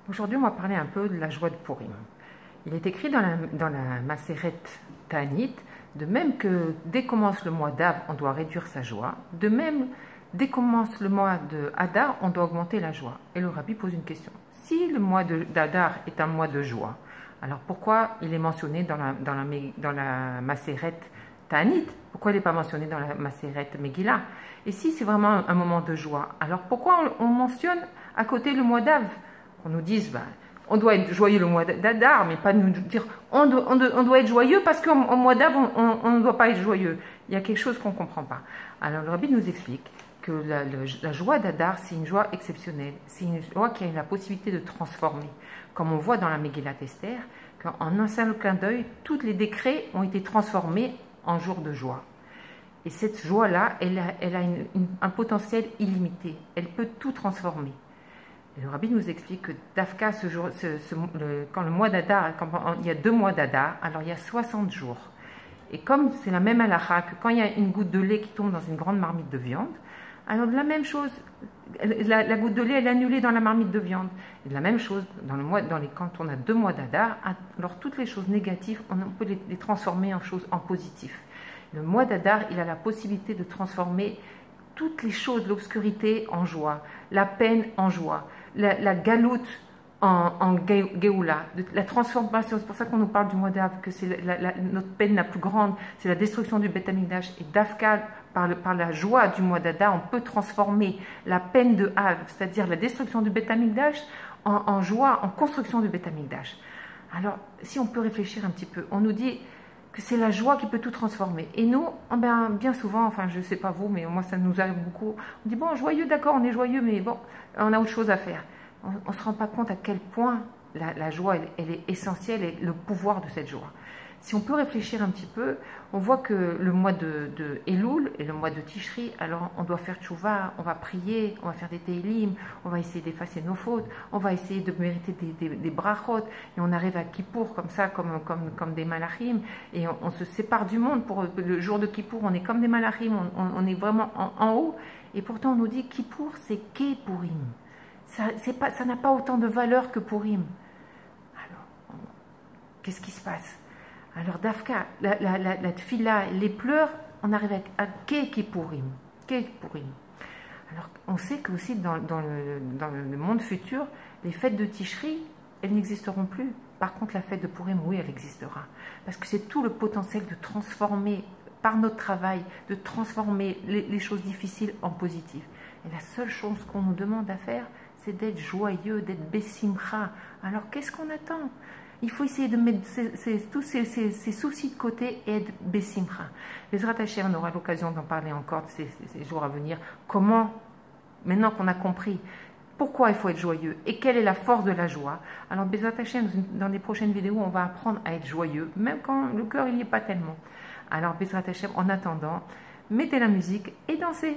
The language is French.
Aujourd'hui, on va parler un peu de la joie de Purim. Il est écrit dans la Maseret Ta'anit, de même que dès commence le mois d'Av, on doit réduire sa joie, de même, dès commence le mois de Hadar, on doit augmenter la joie. Et le Rabbi pose une question. Si le mois d'Hadar est un mois de joie, alors pourquoi il est mentionné dans la Maseret Ta'anit? Pourquoi il n'est pas mentionné dans la Maseret Megillah? Et si c'est vraiment un moment de joie, alors pourquoi on mentionne à côté le mois d'Av? On nous dise, on doit être joyeux le mois d'Adar, mais pas nous dire on doit être joyeux parce qu'au mois d'Av, on ne doit pas être joyeux. Il y a quelque chose qu'on ne comprend pas. Alors le Rabbi nous explique que la joie d'Adar, c'est une joie exceptionnelle. C'est une joie qui a la possibilité de transformer. Comme on voit dans la Megillat Esther, qu'en un seul clin d'œil, tous les décrets ont été transformés en jour de joie. Et cette joie-là, elle a un potentiel illimité. Elle peut tout transformer. Et le Rabbi nous explique que Dafka, quand le mois d'Adar, il y a 2 mois d'Adar, alors il y a 60 jours. Et comme c'est la même halakha que quand il y a une goutte de lait qui tombe dans une grande marmite de viande, alors de la même chose, la goutte de lait elle est annulée dans la marmite de viande. Et de la même chose, quand on a 2 mois d'Adar, alors toutes les choses négatives, on peut les transformer en positif. Le mois d'Adar, il a la possibilité de transformer toutes les choses, l'obscurité en joie, la peine en joie, la galoute en Géoula, la transformation. C'est pour ça qu'on nous parle du mois d'Av, que c'est notre peine la plus grande, c'est la destruction du Beth Amikdash. Et Dafka, par la joie du mois d'Adar, on peut transformer la peine de Av, c'est-à-dire la destruction du Beth Amikdash, en joie, en construction du Beth Amikdash. Alors, si on peut réfléchir un petit peu, on nous dit que c'est la joie qui peut tout transformer. Et nous, bien souvent, enfin je ne sais pas vous, mais moi ça nous arrive beaucoup, on dit bon, joyeux, d'accord, on est joyeux, mais bon, on a autre chose à faire. On ne se rend pas compte à quel point la joie, elle est essentielle et le pouvoir de cette joie. Si on peut réfléchir un petit peu, on voit que le mois de Elul et le mois de Tishri, alors on doit faire tchouva, on va prier, on va faire des teilim, on va essayer d'effacer nos fautes, on va essayer de mériter des brachot, et on arrive à Kippour comme ça, comme des malachim, et on se sépare du monde. Pour le jour de Kippour, on est comme des malachim, on est vraiment en haut, et pourtant on nous dit Kippour, c'est Kepurim. Ça n'a pas autant de valeur que Purim. Alors, qu'est-ce qui se passe? Alors, Dafka, la tfila, les pleurs, on arrive à Kepurim. Alors, on sait que aussi dans le monde futur, les fêtes de Tishri, elles n'existeront plus. Par contre, la fête de Purim, oui, elle existera. Parce que c'est tout le potentiel de transformer, par notre travail, de transformer les choses difficiles en positives. Et la seule chose qu'on nous demande à faire, c'est d'être joyeux, d'être bessimcha. Alors, qu'est-ce qu'on attend? Il faut essayer de mettre tous ces soucis de côté et être bessimcha. Bezrat Hashem, on aura l'occasion d'en parler encore ces jours à venir. Comment, maintenant qu'on a compris pourquoi il faut être joyeux et quelle est la force de la joie, alors Bezrat Hashem, dans les prochaines vidéos, on va apprendre à être joyeux, même quand le cœur il n'y est pas tellement. Alors Bezrat Hashem, en attendant, mettez la musique et dansez.